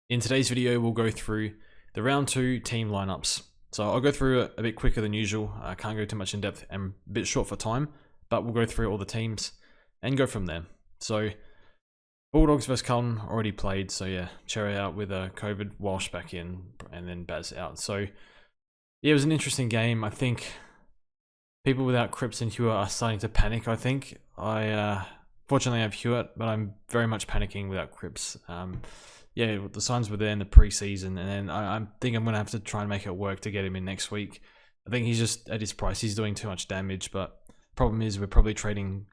In today's video, we'll go through the round 2 team lineups. So I'll go through it a bit quicker than usual. I can't go too much in depth and a bit short for time, but we'll go through all the teams and go from there. So Bulldogs vs Carlton already played, so yeah, Cherry out with a COVID, Walsh back in, and then Baz out. So yeah, it was an interesting game. I think people without Cripps and Hewitt are starting to panic, I think. Fortunately I have Hewitt, but I'm very much panicking without Cripps. Yeah, the signs were there in the preseason, and then I think I'm going to have to try and make it work to get him in next week. I think he's just, at his price, he's doing too much damage, but problem is we're probably trading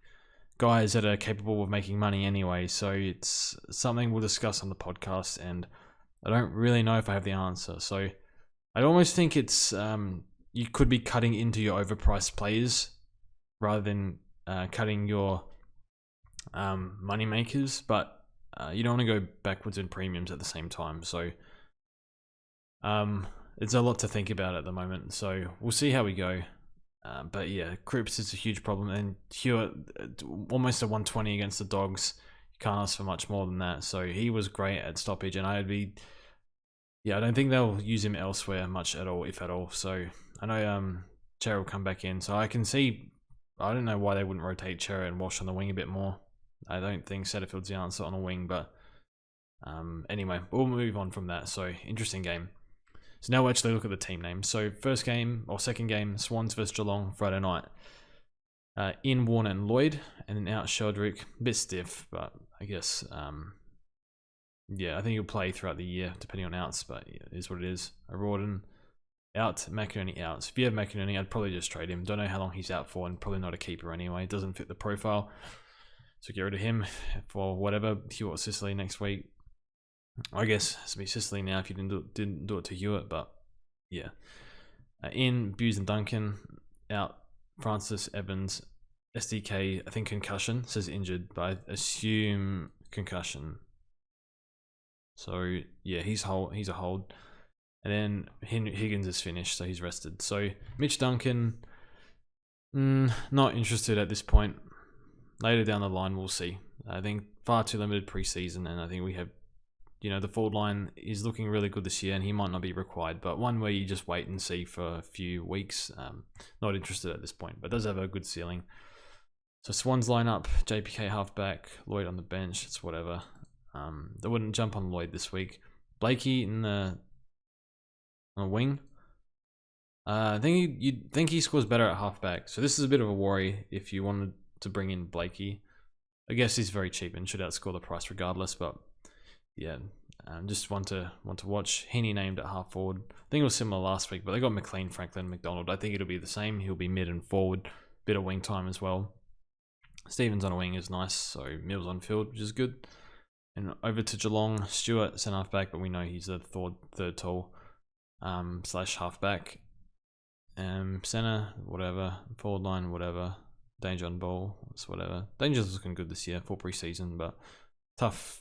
guys that are capable of making money anyway, so it's something we'll discuss on the podcast, and I don't really know if I have the answer. So I almost think it's, you could be cutting into your overpriced players rather than cutting your money makers, but you don't want to go backwards in premiums at the same time. So it's a lot to think about at the moment. So we'll see how we go. But yeah, Cripps is a huge problem. And Hewitt, almost a 120 against the Dogs. You can't ask for much more than that. So he was great at stoppage. And I don't think they'll use him elsewhere much at all, if at all. So I know Cherry will come back in. So I can see, I don't know why they wouldn't rotate Cherry and Walsh on the wing a bit more. I don't think Setterfield's the answer on a wing, but anyway, we'll move on from that. So, interesting game. So now we'll actually look at the team names. So, first game, or second game, Swans vs Geelong, Friday night. In Warner and Lloyd, and then out Sheldrick. A bit stiff, but I guess, yeah, I think he'll play throughout the year, depending on outs, but yeah, it is what it is. Rawdon out, McInerney out. So if you have McInerney, I'd probably just trade him. Don't know how long he's out for, and probably not a keeper anyway. It doesn't fit the profile. So get rid of him for whatever. Hewitt Sicily next week. I guess it has to be Sicily now if you didn't do it to Hewitt, but yeah. In Buse and Duncan, out Francis Evans, SDK, I think concussion, says injured, but I assume concussion. So yeah, he's a hold. And then Higgins is finished, so he's rested. So Mitch Duncan, not interested at this point. Later down the line, we'll see. I think far too limited preseason, and I think we have, the forward line is looking really good this year, and he might not be required, but one where you just wait and see for a few weeks. Not interested at this point, but does have a good ceiling. So Swans line up, JPK halfback, Lloyd on the bench, it's whatever. They wouldn't jump on Lloyd this week. Blakey on the wing. I think you'd think he scores better at halfback, so this is a bit of a worry if you wanted to bring in Blakey. I guess he's very cheap and should outscore the price regardless, but yeah, just want to watch. Heaney named at half forward. I think it was similar last week, but they got McLean, Franklin, McDonald. I think it'll be the same. He'll be mid and forward, bit of wing time as well. Stevens on a wing is nice, so Mills on field, which is good. And over to Geelong, Stewart centre half back, but we know he's the third tall slash half back. Centre, whatever. Forward line, whatever. Danger on ball, it's whatever. Danger's looking good this year, full preseason, but tough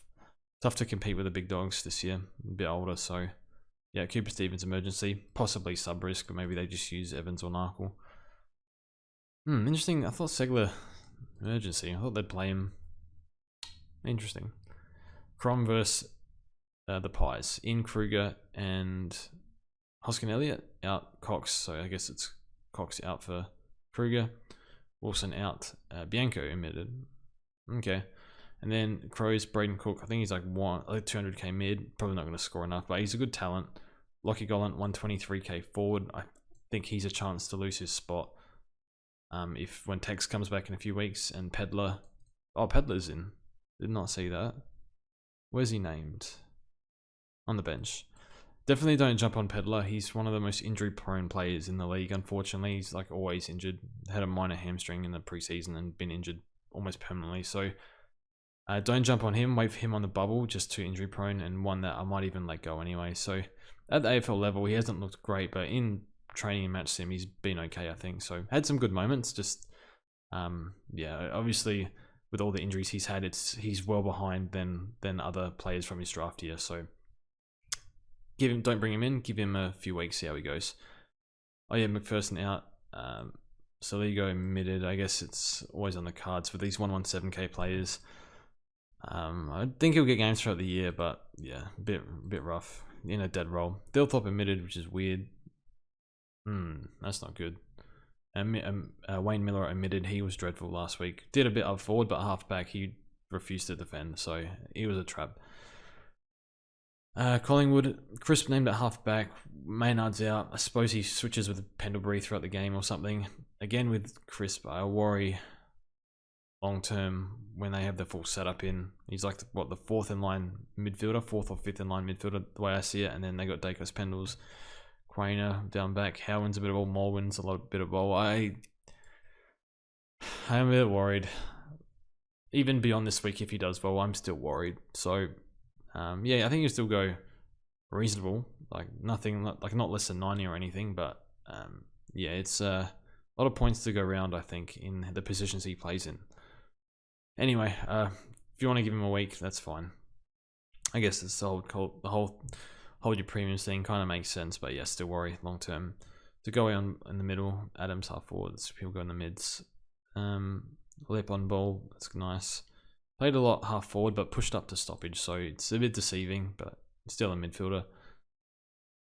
to compete with the big dogs this year. A bit older, so yeah. Cooper Stevens emergency, possibly sub risk, but maybe they just use Evans or Narkle. Interesting. I thought Segler emergency. I thought they'd play him. Interesting. Crom versus the Pies. In Kruger and Hoskin Elliott out. Cox, so I guess it's Cox out for Kruger. Wilson out, Bianco omitted. Okay. And then Crows, Braden Cook, I think he's like 200k mid, probably not going to score enough, but he's a good talent. Lockie Gollant, 123k forward. I think he's a chance to lose his spot if when Tex comes back in a few weeks. And Pedler, Pedler's in. Did not see that. Where's he named? On the bench. Definitely don't jump on Pedler. He's one of the most injury-prone players in the league, unfortunately. He's like always injured. Had a minor hamstring in the preseason and been injured almost permanently. So don't jump on him. Wait for him on the bubble, just too injury-prone, and one that I might even let go anyway. So at the AFL level, he hasn't looked great, but in training and match sim, he's been okay, I think. So had some good moments. Just, yeah, obviously with all the injuries he's had, he's well behind than other players from his draft year. So don't bring him in, give him a few weeks, see how he goes. Oh yeah, McPherson out. Saligo omitted. I guess it's always on the cards for these 117k players. I think he'll get games throughout the year, but yeah, a bit rough in a dead role. Dilthorpe admitted, which is weird. That's not good. Wayne Miller admitted he was dreadful last week. Did a bit up forward, but half back he refused to defend, so he was a trap. Collingwood, Crisp named at half back. Maynard's out. I suppose he switches with Pendlebury throughout the game or something. Again with Crisp, I worry long term when they have the full setup in. He's like the fourth or fifth in line midfielder, the way I see it. And then they got Dacos, Pendles, Quainer down back. Howland's a bit of all, Morwin's a bit of all. I am a bit worried. Even beyond this week, if he does well, I'm still worried. So, yeah, I think he'll still go reasonable. Like nothing, like not less than 90 or anything. But yeah, it's a lot of points to go around, I think, in the positions he plays in. Anyway, if you want to give him a week, that's fine. I guess it's the whole hold your premiums thing kind of makes sense, but yeah, still worry long term. To go on in the middle, Adams half forwards, people go in the mids. Lip on ball, that's nice. Played a lot half forward, but pushed up to stoppage, so it's a bit deceiving, but still a midfielder.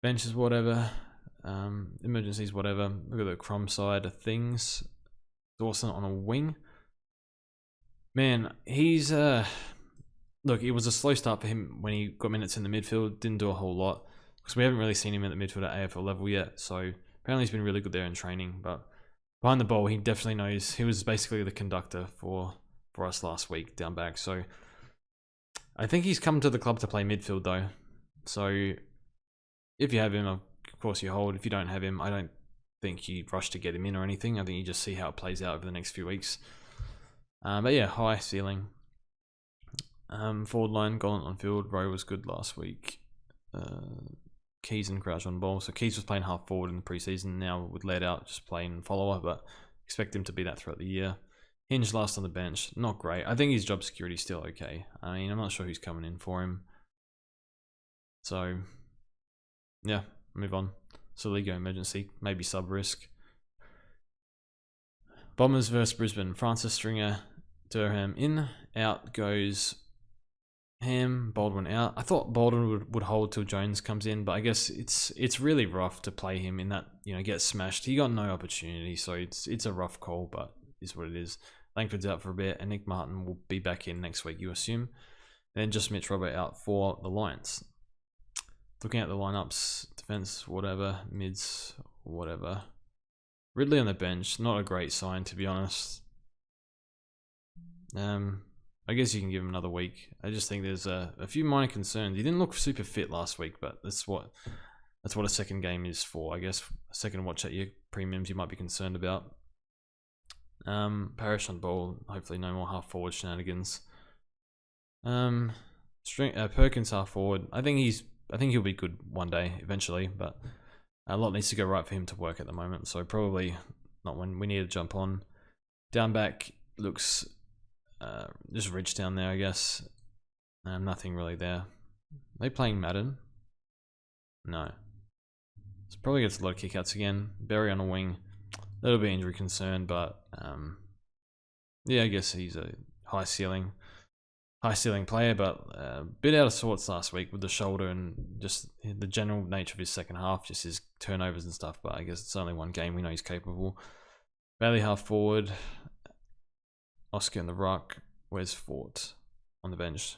Benches, whatever. Emergencies, whatever. Look at the Crom side of things. Dawson on a wing. Man, he's look, it was a slow start for him when he got minutes in the midfield. Didn't do a whole lot because we haven't really seen him at the midfield at AFL level yet. So apparently he's been really good there in training. But behind the ball, he definitely knows. He was basically the conductor for us last week down back. So I think he's come to the club to play midfield though. So if you have him, of course you hold. If you don't have him, I don't think you rush to get him in or anything. I think you just see how it plays out over the next few weeks. But yeah, high ceiling. Forward line, Gollant on field. Rowe was good last week. Keys and Crouch on ball. So Keys was playing half forward in the preseason. Now with let out, just playing follower, but expect him to be that throughout the year. Hinge last on the bench, not great. I think his job security is still okay. I mean, I'm not sure who's coming in for him. So yeah, move on. Soligo emergency, maybe sub risk. Bombers versus Brisbane. Francis Stringer, Durham in. Out goes Ham, Baldwin out. I thought Baldwin would hold till Jones comes in, but I guess it's really rough to play him in that, get smashed. He got no opportunity, so it's a rough call, but it's what it is. Langford's out for a bit, and Nick Martin will be back in next week, you assume. Then just Mitch Robert out for the Lions. Looking at the lineups, defense, whatever, mids, whatever. Ridley on the bench, not a great sign to be honest. I guess you can give him another week. I just think there's a few minor concerns. He didn't look super fit last week, but that's what a second game is for. I guess a second watch at your premiums you might be concerned about. Parrish on ball, hopefully no more half forward shenanigans. Perkins half forward. I think he'll be good one day eventually, but a lot needs to go right for him to work at the moment. So probably not when we need to jump on. Down back looks just rich down there, I guess. Nothing really there. Are they playing Madden? No. So probably gets a lot of kickouts again. Berry on a wing. That'll be injury concern, but yeah, I guess he's a high ceiling player, but a bit out of sorts last week with the shoulder and just the general nature of his second half, just his turnovers and stuff. But I guess it's only one game. We know he's capable. Bailey half forward. Oscar in the ruck. Where's Fort on the bench?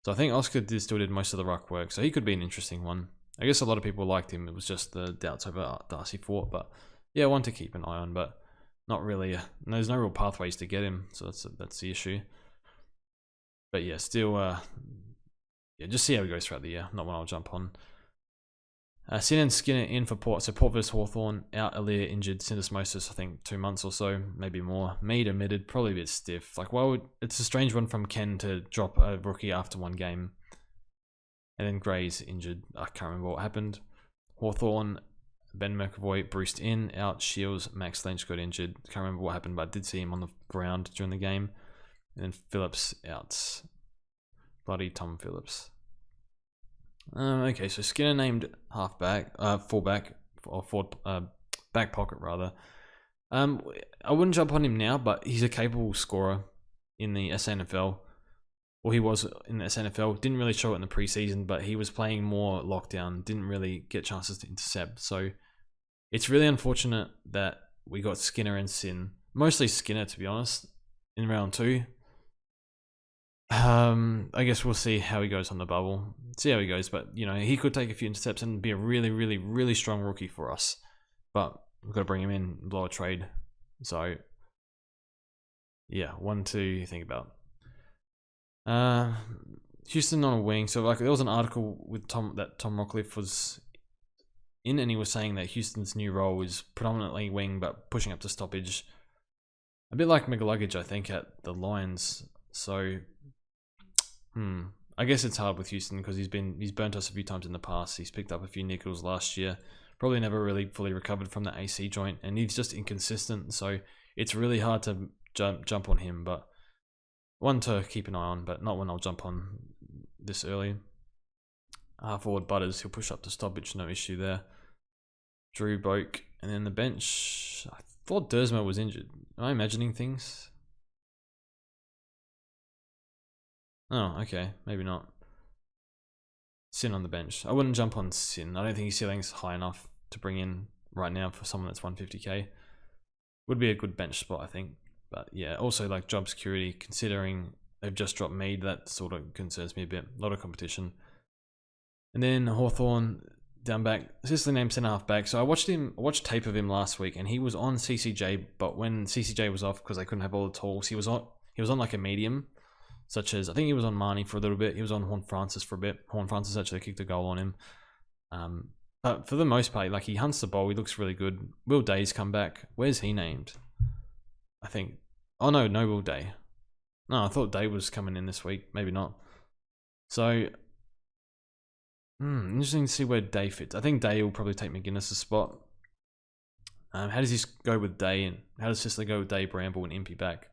So I think Oscar still did most of the ruck work, so he could be an interesting one. I guess a lot of people liked him. It was just the doubts over Darcy Fort, but yeah, one to keep an eye on, but not really. There's no real pathways to get him, so that's the issue. But yeah, still, yeah, just see how he goes throughout the year. Not one I'll jump on. Sin and Skinner in for Port. So Port vs Hawthorn, out Aaliyah injured, syndesmosis, I think 2 months or so, maybe more. Mead omitted, probably a bit stiff. Like, it's a strange one from Ken to drop a rookie after one game. And then Gray's injured. I can't remember what happened. Hawthorn, Ben McAvoy, Bruce in, out. Shields, Max Lynch got injured. Can't remember what happened, but I did see him on the ground during the game. And then Phillips out. Bloody Tom Phillips. Okay, so Skinner named fullback, or back pocket rather. I wouldn't jump on him now, but he's a capable scorer in the SNFL. or he was in the SNFL. Didn't really show it in the preseason, but he was playing more lockdown. Didn't really get chances to intercept. So it's really unfortunate that we got Skinner and Sin. Mostly Skinner, to be honest, in round 2. I guess we'll see how he goes on the bubble. See how he goes, but he could take a few intercepts and be a really, really, really strong rookie for us. But we've got to bring him in, blow a trade. So yeah, one to think about. Houston on a wing. So there was an article with Tom Rockcliffe was in, and he was saying that Houston's new role is predominantly wing, but pushing up to stoppage. A bit like McLuggage, I think, at the Lions. So, I guess it's hard with Houston because he's burnt us a few times in the past. He's picked up a few nickels last year. Probably never really fully recovered from the AC joint, and he's just inconsistent. So it's really hard to jump on him. But one to keep an eye on, but not one I'll jump on this early. Forward Butters, he'll push up to stoppage, no issue there. Drew Boak, and then the bench. I thought Dersma was injured. Am I imagining things? Oh, okay, maybe not. Sin on the bench. I wouldn't jump on Sin. I don't think his ceiling's high enough to bring in right now for someone that's 150k. Would be a good bench spot, I think. But yeah, also like job security, considering they've just dropped Mead, that sort of concerns me a bit. A lot of competition. And then Hawthorn down back, Sicily named centre half back. So I watched tape of him last week, and he was on CCJ, but when CCJ was off because they couldn't have all the tools, he was on like a medium, such as I think he was on Marnie for a little bit. He was on Horn Francis for a bit. Horn Francis actually kicked a goal on him. But for the most part, like he hunts the ball, he looks really good. Will Day's come back. Where's he named? I think. Oh no, Will Day. No, I thought Day was coming in this week. Maybe not. So. Interesting to see where Day fits. I think Day will probably take McGuinness' spot. How does he go with Day, and how does Sicily go with Day, Bramble, and Impey back?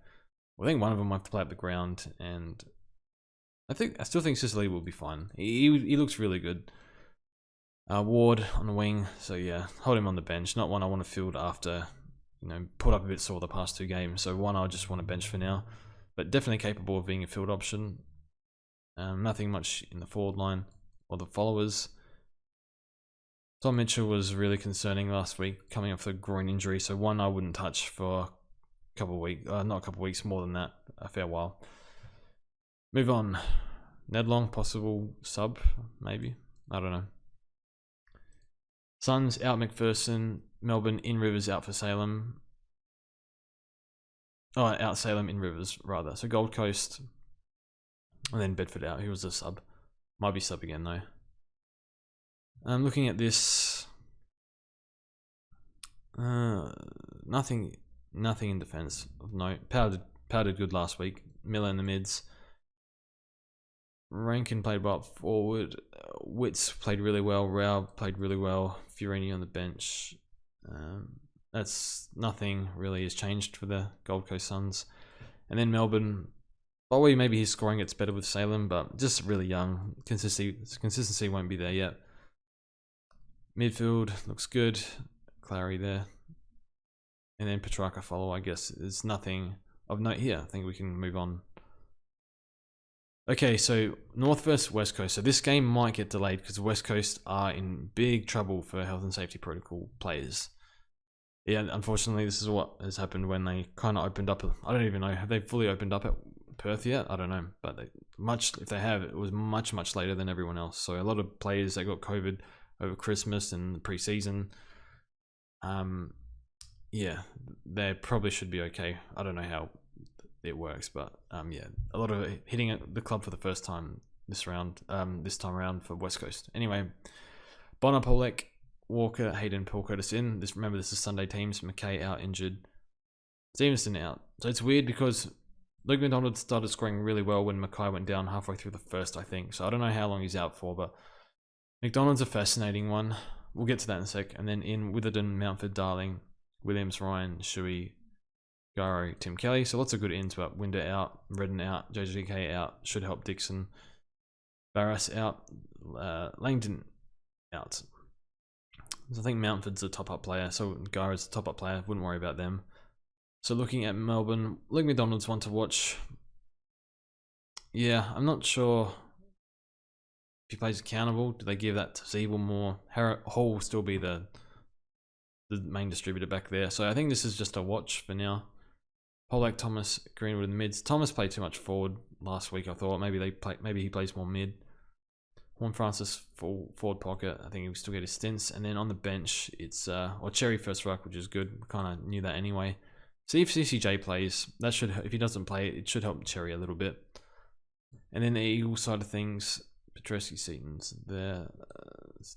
Well, I think one of them might have to play up the ground, and I still think Sicily will be fine. He looks really good. Ward on the wing, so yeah, hold him on the bench. Not one I want to field after, put up a bit sore the past 2 games. So one I just want to bench for now, but definitely capable of being a field option. Nothing much in the forward line or the followers. Tom Mitchell was really concerning last week, coming off the groin injury. So one I wouldn't touch for a couple of weeks, not a couple of weeks, more than that, a fair while. Move on. Ned Long, possible sub, maybe. I don't know. Suns out McPherson. Melbourne in Rivers, out for Salem. Oh, out Salem, in Rivers, rather. So Gold Coast. And then Bedford out. He was a sub. Might be sub again, though. I'm looking at this. Nothing in defence of note. Powdered good last week. Miller in the mids. Rankin played well forward. Witts played really well. Rao played really well. Fiorini on the bench. That's nothing really has changed for the Gold Coast Suns. And then Melbourne. Bowie, maybe his scoring gets better with Salem, but just really young. Consistency won't be there yet. Midfield looks good. Clary there. And then Petrarca follow, I guess. There's nothing of note here. I think we can move on. Okay, so North versus West Coast. So this game might get delayed because West Coast are in big trouble for health and safety protocol players. Yeah, unfortunately, this is what has happened when they kind of opened up. I don't even know. Have they fully opened up at Perth yet? I don't know. But if they have, it was much later than everyone else. So a lot of players that got COVID over Christmas and the preseason. Yeah, they probably should be okay. I don't know how it works, but yeah, a lot of hitting the club for the first time this time around for West Coast. Anyway, Bonner, Polek, Walker, Hayden, Paul Curtis in. Remember, this is Sunday teams. McKay out injured. Stevenson out. So it's weird because Luke McDonald started scoring really well when Mackay went down halfway through the first, I think. So I don't know how long he's out for, but McDonald's a fascinating one. We'll get to that in a sec. And then in Witherden, Mountford, Darling, Williams, Ryan, Shuey, Garo, Tim Kelly. So lots of good ins, but Winder out, Redden out, JGK out. Should help Dixon. Barras out. Langdon out. So I think Mountford's a top-up player. So Garo's a top-up player. Wouldn't worry about them. So looking at Melbourne, Luke McDonald's one to watch. Yeah, I'm not sure if he plays accountable. Do they give that to Zeeble more? Hall will still be the main distributor back there. So I think this is just a watch for now. Polak, Thomas, Greenwood in the mids. Thomas played too much forward last week. I thought maybe he plays more mid. Horn Francis full forward pocket. I think he'll still get his stints. And then on the bench, it's or Cherry first ruck, which is good. Kind of knew that anyway. See if CCJ plays. That should, if he doesn't play, it should help Cherry a little bit. And then the Eagle side of things, Petreski, Seaton's there.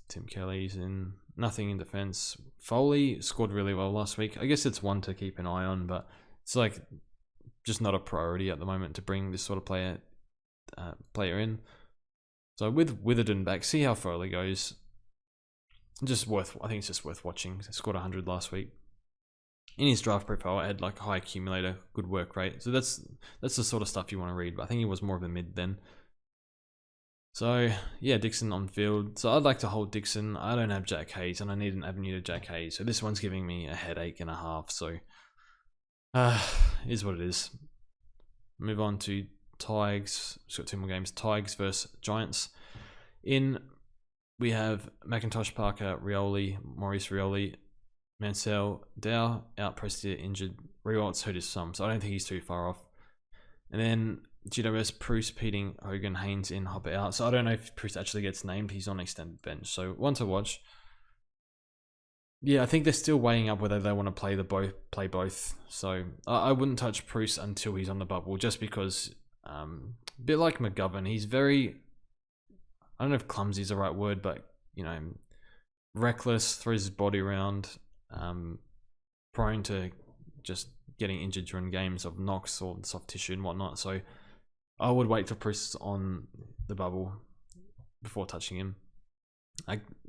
Tim Kelly's in. Nothing in defense. Foley scored really well last week. I guess it's one to keep an eye on, but it's like just not a priority at the moment to bring this sort of player in. So with Witherden back, see how Foley goes. I think it's just worth watching. He scored 100 last week. In his draft profile, I had like a high accumulator, good work rate. So that's the sort of stuff you want to read. But I think he was more of a mid then. So yeah, Dixon on field. So I'd like to hold Dixon. I don't have Jack Hayes, and I need an avenue to Jack Hayes. So this one's giving me a headache and a half. So is what it is. Move on to Tigers. We've got 2 more games. Tigers versus Giants. In we have McIntosh, Parker, Rioli, Maurice Rioli, Mansell, Dow, out, Prestia, injured. Riewolt's hurt his thumb, so I don't think he's too far off. And then GWS, Bruce, Peating, Hogan, Haynes in, Hopper out. So I don't know if Bruce actually gets named. He's on extended bench. So one to watch. Yeah, I think they're still weighing up whether they want to play both. So I wouldn't touch Bruce until he's on the bubble, just because a bit like McGovern, he's very, I don't know if clumsy is the right word, but reckless, throws his body around, prone to just getting injured during games of knocks or soft tissue and whatnot. So I would wait for Bruce on the bubble before touching him.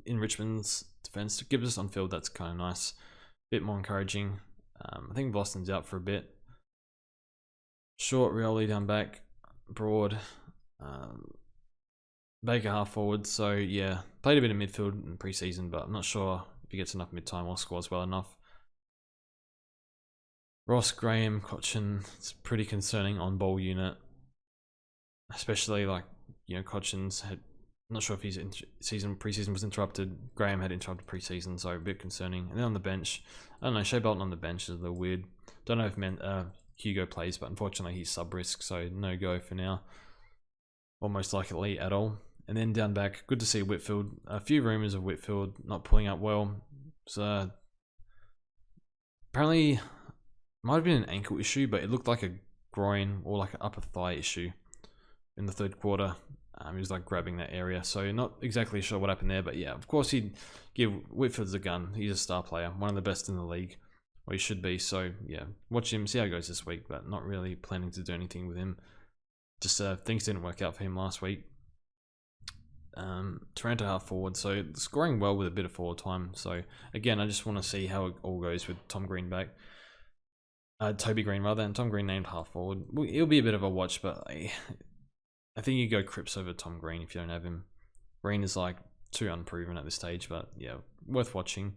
In Richmond's defense, Gibbs on field, that's kind of nice. Bit more encouraging. I think Boston's out for a bit. Short, Rioli down back. Broad. Baker half forward. So yeah, played a bit of midfield in pre-season, but I'm not sure if he gets enough mid-time or scores well enough. Ross, Graham, Cochin, it's pretty concerning on ball unit. Especially Cochin's had, not sure if his pre-season was interrupted. Graham had interrupted pre-season, so a bit concerning. And then on the bench, I don't know, Shea Bolton on the bench is a little weird. Don't know if Hugo plays, but unfortunately he's sub-risk, so no go for now. Or most likely at all. And then down back, good to see Whitfield. A few rumours of Whitfield not pulling up well. So apparently might have been an ankle issue, but it looked like a groin or like an upper thigh issue in the third quarter. He was like grabbing that area, so not exactly sure what happened there, but yeah, of course he'd give Whitfield's a gun. He's a star player, one of the best in the league, or he should be. So yeah, watch him, see how it goes this week, but not really planning to do anything with him. Just things didn't work out for him last week. Toronto half forward, so scoring well with a bit of forward time. So again, I just want to see how it all goes with Tom Green back. Toby Green rather, and Tom Green named half forward. It'll be a bit of a watch, but I think you go Cripps over Tom Green if you don't have him. Green is like too unproven at this stage, but yeah, worth watching.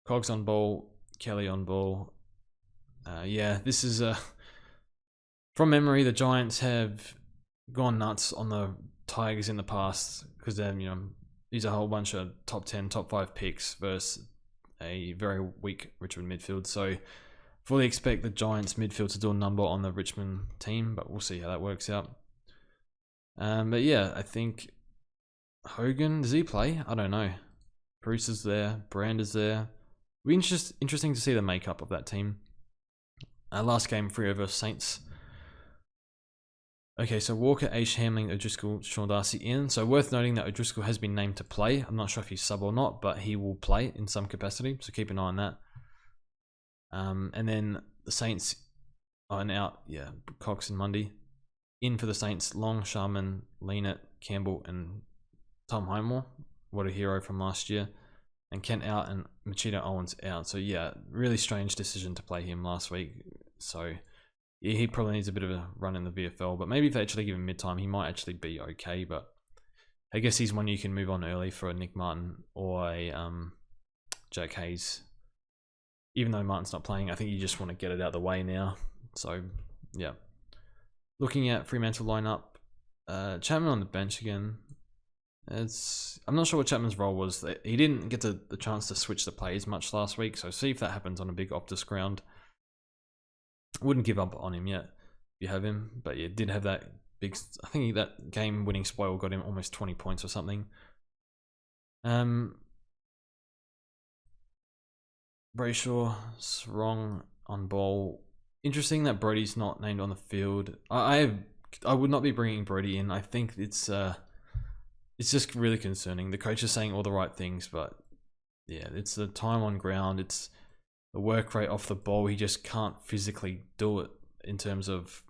Cogs on ball, Kelly on ball. Yeah, this is from memory, the Giants have gone nuts on the Tigers in the past because then these are a whole bunch of top 10, top 5 picks versus a very weak Richmond midfield. So fully expect the Giants midfield to do a number on the Richmond team, but we'll see how that works out. But yeah, I think Hogan, does he play? I don't know. Bruce is there. Brand is there. It'll be interesting to see the makeup of that team. Last game, Freo versus Saints. Okay, so Walker, Aish, Hamling, O'Driscoll, Sean Darcy in. So worth noting that O'Driscoll has been named to play. I'm not sure if he's sub or not, but he will play in some capacity. So keep an eye on that. And then the Saints are out. Yeah, Cox and Mundy. In for the Saints, Long, Sharman, Leanett, Campbell, and Tom Highmore. What a hero from last year. And Kent out and Machida Owens out. So yeah, really strange decision to play him last week. So yeah, he probably needs a bit of a run in the VFL. But maybe if they actually give him mid-time, he might actually be okay. But I guess he's one you can move on early for a Nick Martin or a Jack Hayes. Even though Martin's not playing, I think you just want to get it out of the way now. So yeah. Looking at Fremantle lineup, Chapman on the bench again. I'm not sure what Chapman's role was. He didn't get the chance to switch the plays much last week, so see if that happens on a big Optus ground. Wouldn't give up on him yet if you have him, but yeah, did have that big. I think that game-winning spoil got him almost 20 points or something. Brayshaw, wrong on ball. Interesting that Brody's not named on the field. I would not be bringing Brody in. I think it's just really concerning. The coach is saying all the right things, but yeah, it's the time on ground. It's the work rate off the ball. He just can't physically do it in terms of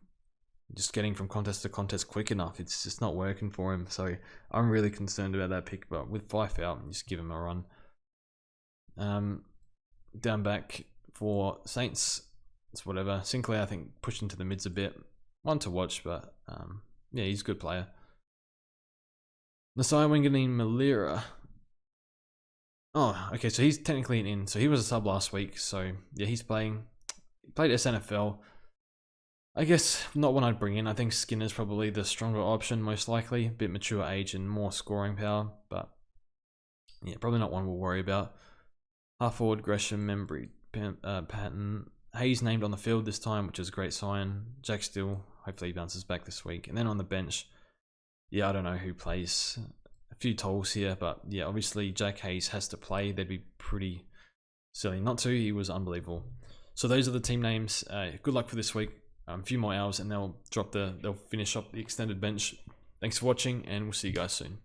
just getting from contest to contest quick enough. It's just not working for him. So I'm really concerned about that pick, but with Fife out, just give him a run. Down back for Saints, it's whatever. Sinclair, I think, pushed into the mids a bit. One to watch, but yeah, he's a good player. Nasai Wanganeen Malira. Oh, okay, so he's technically an in. So he was a sub last week. So yeah, he's playing. He played SNFL. I guess not one I'd bring in. I think Skinner's probably the stronger option, most likely. A bit mature age and more scoring power, but yeah, probably not one we'll worry about. Half forward, Gresham, Membry, Patton. Hayes named on the field this time, which is a great sign. Jack Still, hopefully he bounces back this week. And then on the bench, yeah, I don't know who plays. A few tolls here, but yeah, obviously Jack Hayes has to play. They'd be pretty silly not to. He was unbelievable. So those are the team names. Good luck for this week. A few more hours and they'll finish up the extended bench. Thanks for watching, and we'll see you guys soon.